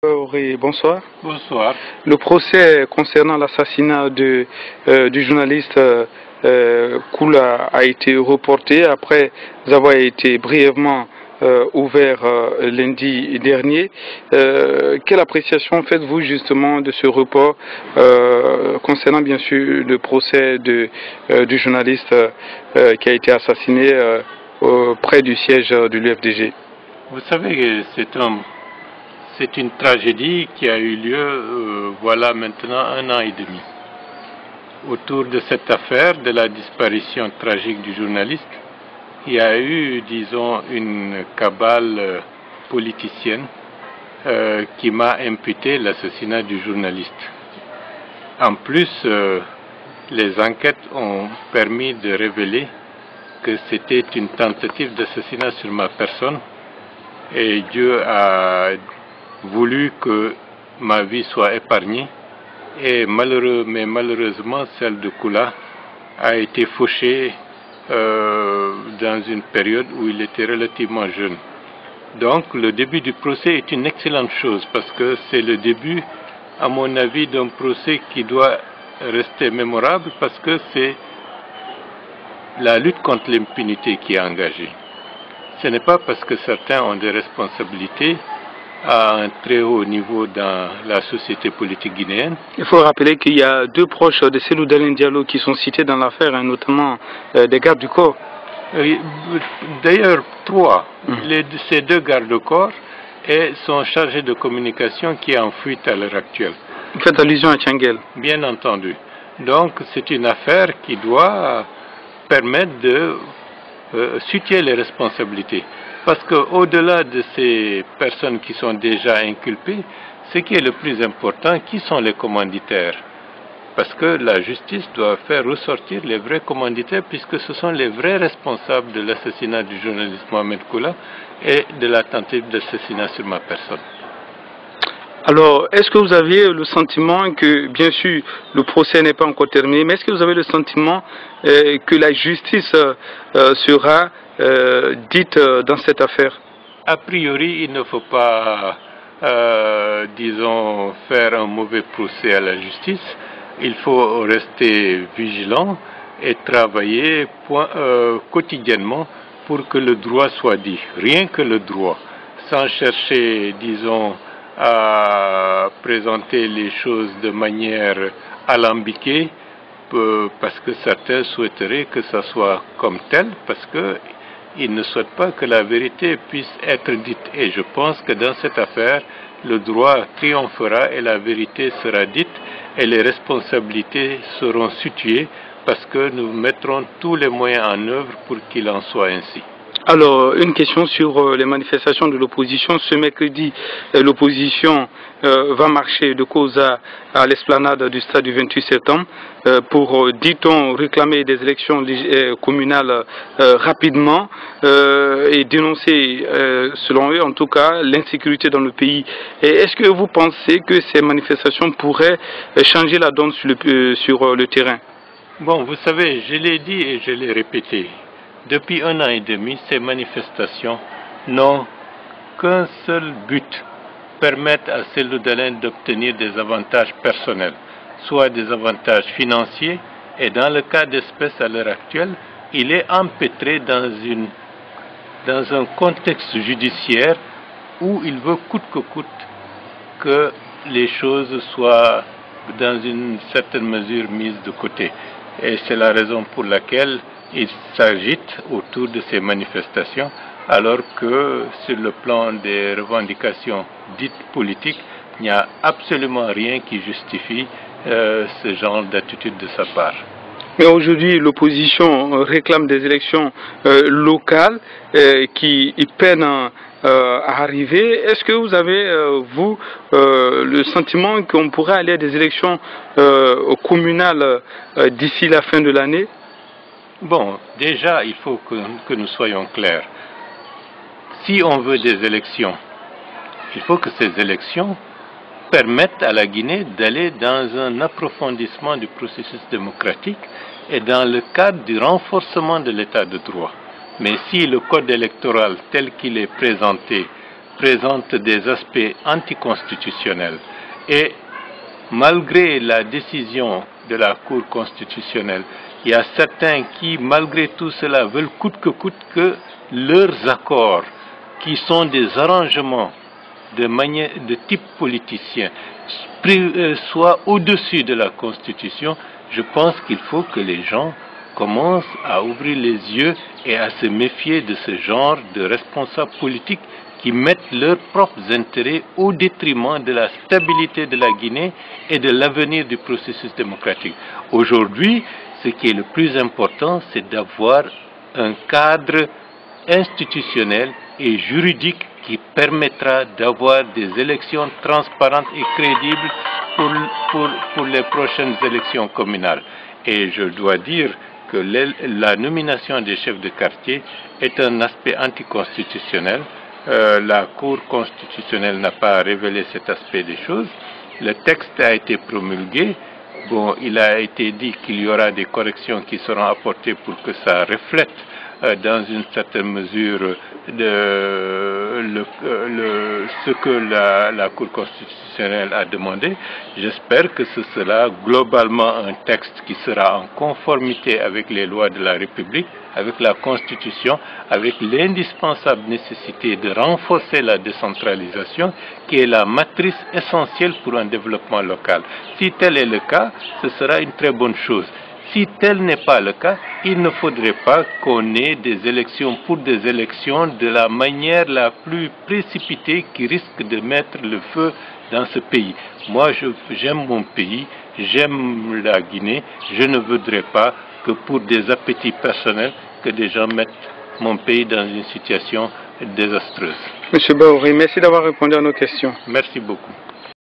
Oui, bonsoir. Bonsoir. Le procès concernant l'assassinat du journaliste Koula a été reporté après avoir été brièvement ouvert lundi dernier. Quelle appréciation faites-vous justement de ce report concernant bien sûr le procès du journaliste qui a été assassiné près du siège de l'UFDG? Vous savez, c'est une tragédie qui a eu lieu voilà maintenant 1 an et demi. Autour de cette affaire de la disparition tragique du journaliste, il y a eu, disons, une cabale politicienne qui m'a imputé l'assassinat du journaliste. En plus, les enquêtes ont permis de révéler que c'était une tentative d'assassinat sur ma personne et Dieu a voulu que ma vie soit épargnée et malheureusement celle de Koula a été fauchée dans une période où il était relativement jeune. Donc le début du procès est une excellente chose parce que c'est le début, à mon avis, d'un procès qui doit rester mémorable parce que c'est la lutte contre l'impunité qui est engagée. Ce n'est pas parce que certains ont des responsabilités à un très haut niveau dans la société politique guinéenne. Il faut rappeler qu'il y a deux proches de Cellou Dalein Diallo qui sont cités dans l'affaire, notamment des gardes du corps. D'ailleurs, trois. Ces deux gardes du corps sont chargés de communication qui est en fuite à l'heure actuelle. Vous faites allusion à Tchangel? Bien entendu. Donc c'est une affaire qui doit permettre de situer les responsabilités. Parce qu'au-delà de ces personnes qui sont déjà inculpées, ce qui est le plus important, qui sont les commanditaires? Parce que la justice doit faire ressortir les vrais commanditaires puisque ce sont les vrais responsables de l'assassinat du journaliste Mohamed Koula et de la tentative d'assassinat sur ma personne. Alors, est-ce que vous aviez le sentiment que, bien sûr, le procès n'est pas encore terminé, mais est-ce que vous avez le sentiment que la justice sera dite dans cette affaire? A priori, il ne faut pas, disons, faire un mauvais procès à la justice. Il faut rester vigilant et travailler quotidiennement pour que le droit soit dit. Rien que le droit, sans chercher, disons, à présenter les choses de manière alambiquée, parce que certains souhaiteraient que ça soit comme tel, parce qu'ils ne souhaitent pas que la vérité puisse être dite. Et je pense que dans cette affaire, le droit triomphera et la vérité sera dite et les responsabilités seront situées parce que nous mettrons tous les moyens en œuvre pour qu'il en soit ainsi. Alors, une question sur les manifestations de l'opposition. Ce mercredi, l'opposition va marcher de cause à l'esplanade du stade du 28 septembre pour, dit-on, réclamer des élections communales rapidement et dénoncer, selon eux en tout cas, l'insécurité dans le pays. Est-ce que vous pensez que ces manifestations pourraient changer la donne sur le terrain? Bon, vous savez, je l'ai dit et je l'ai répété. Depuis 1 an et demi, ces manifestations n'ont qu'un seul but, permettre à Cellou Dalein d'obtenir des avantages personnels, soit des avantages financiers, et dans le cas d'espèce à l'heure actuelle, il est empêtré dans un contexte judiciaire où il veut coûte que coûte que les choses soient dans une certaine mesure mises de côté. Et c'est la raison pour laquelle il s'agite autour de ces manifestations, alors que sur le plan des revendications dites politiques, il n'y a absolument rien qui justifie ce genre d'attitude de sa part. Mais aujourd'hui, l'opposition réclame des élections locales qui peinent à arriver. Est-ce que vous avez, vous, le sentiment qu'on pourrait aller à des élections communales d'ici la fin de l'année? Bon, déjà, il faut que nous soyons clairs. Si on veut des élections, il faut que ces élections permettent à la Guinée d'aller dans un approfondissement du processus démocratique et dans le cadre du renforcement de l'état de droit. Mais si le code électoral tel qu'il est présenté présente des aspects anticonstitutionnels. Et malgré la décision de la Cour constitutionnelle, il y a certains qui, malgré tout cela, veulent coûte que leurs accords, qui sont des arrangements de type politicien, soient au-dessus de la Constitution. Je pense qu'il faut que les gens commencent à ouvrir les yeux et à se méfier de ce genre de responsables politiques qui mettent leurs propres intérêts au détriment de la stabilité de la Guinée et de l'avenir du processus démocratique. Aujourd'hui, ce qui est le plus important, c'est d'avoir un cadre institutionnel et juridique qui permettra d'avoir des élections transparentes et crédibles pour les prochaines élections communales. Et je dois dire que la nomination des chefs de quartier est un aspect anticonstitutionnel. La Cour constitutionnelle n'a pas révélé cet aspect des choses. Le texte a été promulgué. Bon, il a été dit qu'il y aura des corrections qui seront apportées pour que ça reflète dans une certaine mesure ce que la Cour constitutionnelle a demandé. J'espère que ce sera globalement un texte qui sera en conformité avec les lois de la République, avec la Constitution, avec l'indispensable nécessité de renforcer la décentralisation, qui est la matrice essentielle pour un développement local. Si tel est le cas, ce sera une très bonne chose. Si tel n'est pas le cas, il ne faudrait pas qu'on ait des élections pour des élections de la manière la plus précipitée qui risque de mettre le feu dans ce pays. Moi, j'aime mon pays, j'aime la Guinée, je ne voudrais pas que pour des appétits personnels, que des gens mettent mon pays dans une situation désastreuse. Monsieur Bahouri, merci d'avoir répondu à nos questions. Merci beaucoup.